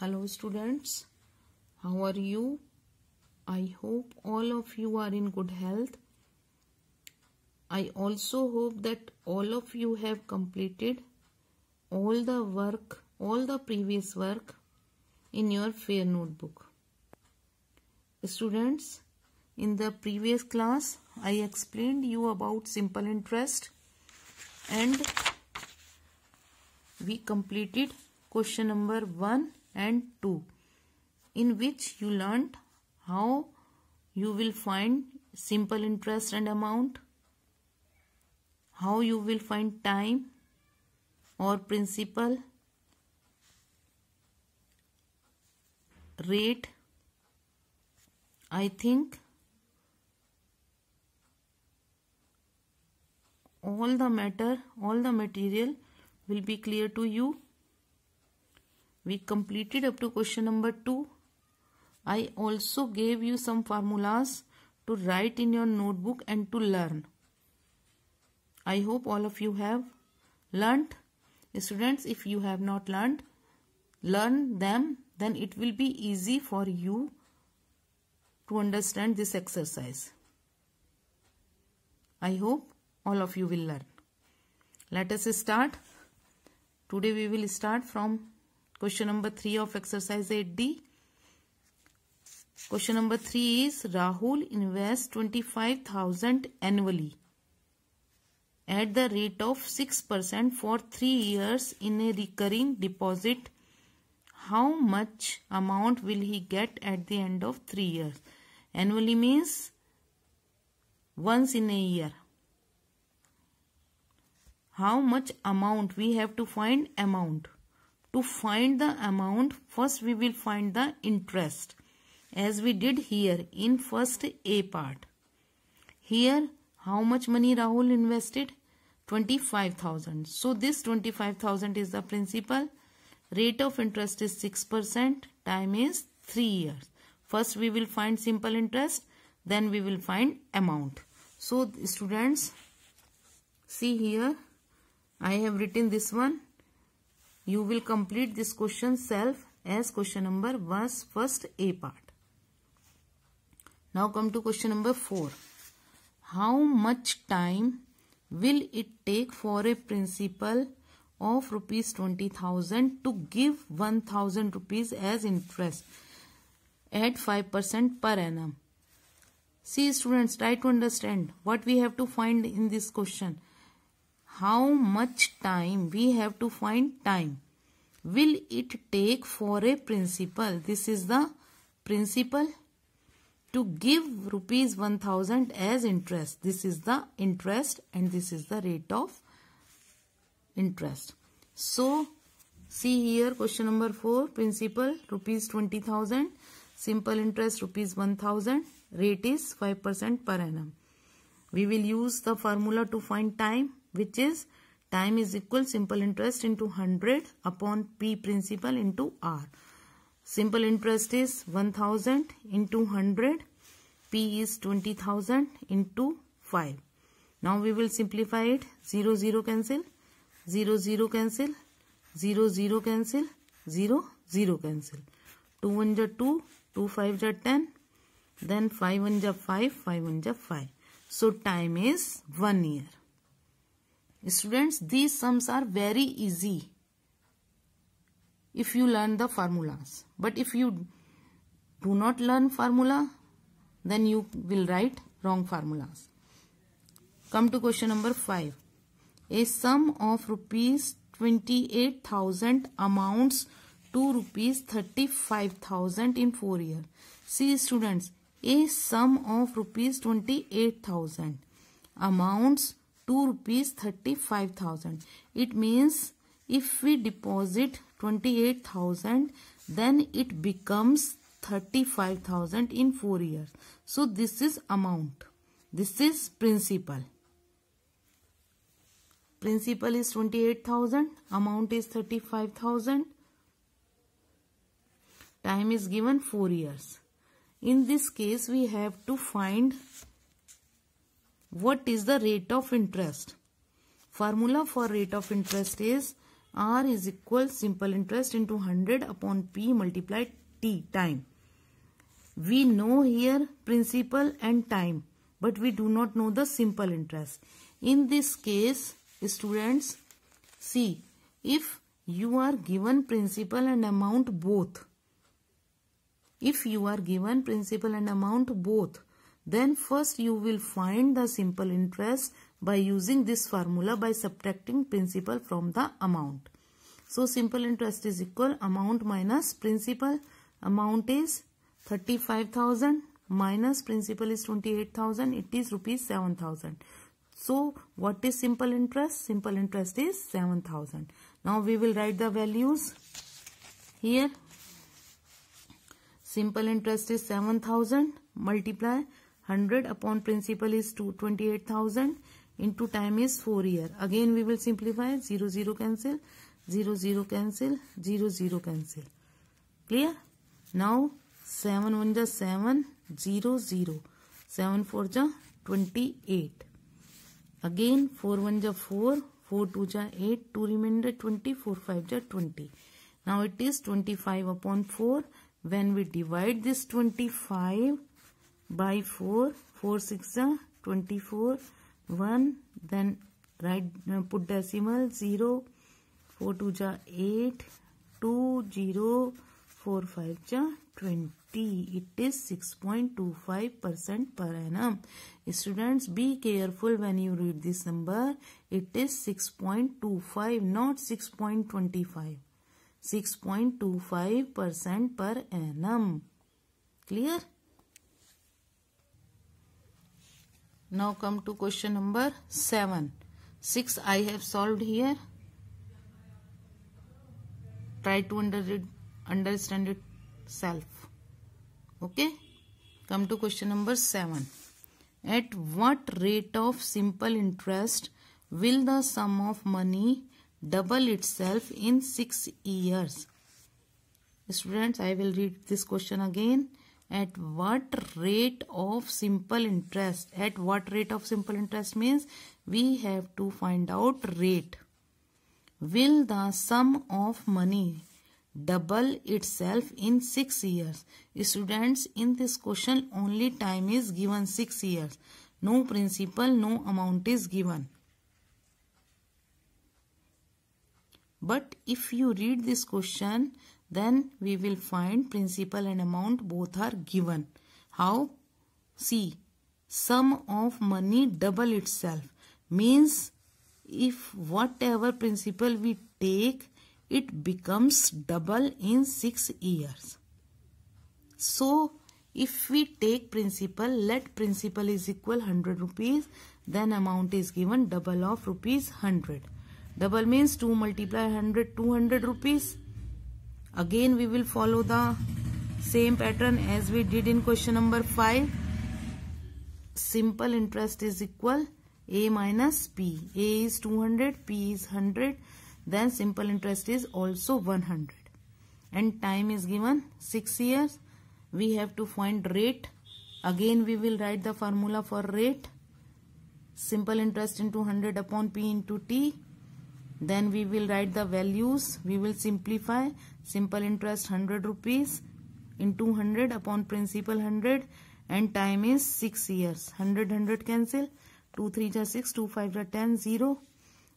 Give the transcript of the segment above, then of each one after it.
Hello students, how are you? I hope all of you are in good health. I also hope that all of you have completed all the work, all the previous work in your fair notebook. Students, in the previous class, I explained you about simple interest and we completed question number 1 and 2, in which you learnt how you will find simple interest and amount, how you will find time or principal, rate. I think all the material will be clear to you. We completed up to question number 2. I also gave you some formulas to write in your notebook and to learn. I hope all of you have learnt. Students, if you have not learnt, learn them, then it will be easy for you to understand this exercise. I hope all of you will learn. Let us start. Today we will start from question number 3 of exercise 8D. Question number 3 is Rahul invests 25,000 annually at the rate of 6% for 3 years in a recurring deposit. How much amount will he get at the end of 3 years? Annually means once in a year. How much amount? We have to find amount. To find the amount, first we will find the interest, as we did here in first A part. Here, how much money Rahul invested? 25,000. So this 25,000 is the principal. Rate of interest is 6%. Time is 3 years. First we will find simple interest, then we will find amount. So students, see here, I have written this one. You will complete this question self as question number was first A part. Now come to question number 4. How much time will it take for a principal of rupees 20,000 to give 1,000 rupees as interest at 5% per annum? See students, try to understand what we have to find in this question. How much time? We have to find time. Will it take for a principal? This is the principal to give rupees 1,000 as interest. This is the interest and this is the rate of interest. So, see here question number 4. Principal rupees 20,000. Simple interest rupees 1,000. Rate is 5% per annum. We will use the formula to find time, which is time is equal simple interest into 100 upon P principal into R. Simple interest is 1,000 into 100. P is 20,000 into 5. Now we will simplify it. 0, 0 cancel. 0, 0 cancel. 0, 0 cancel. 0, 0 cancel. 2 1 ja 2. 2 5 ja 10. Then 5 1 ja 5. 5 1 ja 5. So time is 1 year. Students, these sums are very easy if you learn the formulas. But if you do not learn formula, then you will write wrong formulas. Come to question number 5. A sum of rupees 28,000 amounts to rupees 35,000 in 4 years. See students, a sum of rupees 28,000 amounts to rupees 35,000. It means if we deposit 28,000, then it becomes 35,000 in 4 years. So this is amount. This is principal. Principal is 28,000. Amount is 35,000. Time is given 4 years. In this case, we have to find what is the rate of interest. Formula for rate of interest is R is equal simple interest into 100 upon P multiplied T time. We know here principal and time, but we do not know the simple interest. In this case, students, see, if you are given principal and amount both, then first you will find the simple interest by using this formula by subtracting principal from the amount. So simple interest is equal amount minus principal. Amount is 35,000 minus principal is 28,000. It is rupees 7,000. So what is simple interest? Simple interest is 7,000. Now we will write the values here. Simple interest is 7,000 multiply 100 upon principal is 28,000 into time is 4 years. Again we will simplify. 0 0 cancel, 0 0 cancel, 0 0 cancel. Clear? Now 7 1 ja 7, 0 0, 7 4 ja 28. Again 4 1 ja 4, 4 2 ja 8, 2 remainder 20, 4 5 ja 20. Now it is 25 upon 4. When we divide this 25 by 4, 4 6 ja 24, 1, then put decimal 0, 4 2 ja 8, 2 0, 4 5 ja 20. It is 6.25% per annum. Students, be careful when you read this number. It is 6.25, not 6.25. 6.25% per annum. Clear? Now come to question number 7. 6 I have solved here. Try to understand it self. Okay. Come to question number 7. At what rate of simple interest will the sum of money double itself in 6 years? Students, I will read this question again. At what rate of simple interest? At what rate of simple interest means we have to find out rate. Will the sum of money double itself in 6 years? Students, in this question only time is given 6 years. No principal, no amount is given. But if you read this question, then we will find principal and amount both are given. How? See, sum of money double itself means if whatever principal we take, it becomes double in 6 years. So, if we take principal, let principal is equal 100 rupees, then amount is given double of rupees 100. Double means 2 multiply 100, 200 rupees. Again we will follow the same pattern as we did in question number 5. Simple interest is equal A minus P. A is 200, P is 100. Then simple interest is also 100. And time is given 6 years. We have to find rate. Again we will write the formula for rate. Simple interest into 100 upon P into T. Then we will write the values. We will simplify. Simple interest 100 rupees into 100 upon principal 100 and time is 6 years. 100 cancel. 2 3 ja 6, 2 5 ja 10, 0.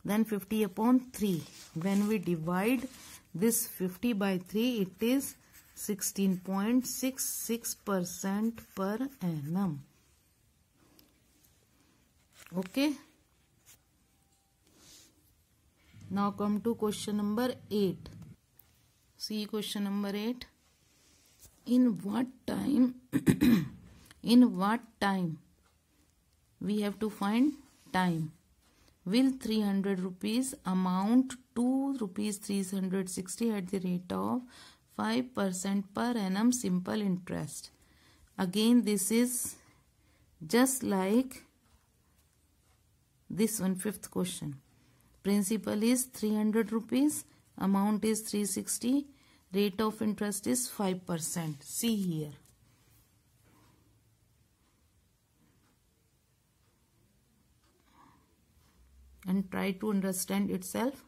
Then 50 upon 3. When we divide this 50 by 3, it is 16.66% per annum. Okay. Now come to question number 8. See question number 8. In what time we have to find time? Will 300 rupees amount to rupees 360 at the rate of 5% per annum simple interest? Again this is just like this one, 5th question. Principal is 300 rupees, amount is 360, rate of interest is 5%. See here. And try to understand itself.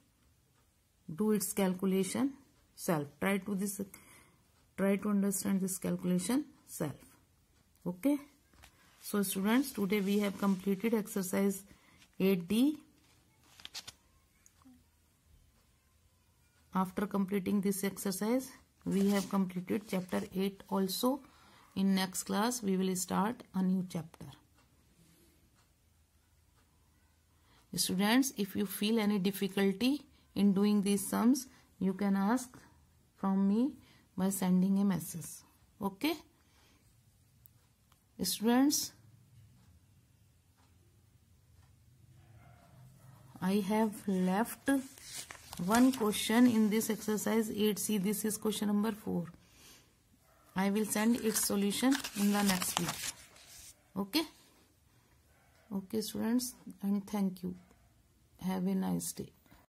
do its calculation self. Try to understand this calculation self. Okay. So students, today we have completed exercise 8D. After completing this exercise, we have completed chapter 8 also. In next class, we will start a new chapter. Students, if you feel any difficulty in doing these sums, you can ask from me by sending a message. Okay? Students, I have left one question in this exercise 8C. This is question number 4. I will send its solution in the next week. Okay? Okay, students, and thank you. Have a nice day.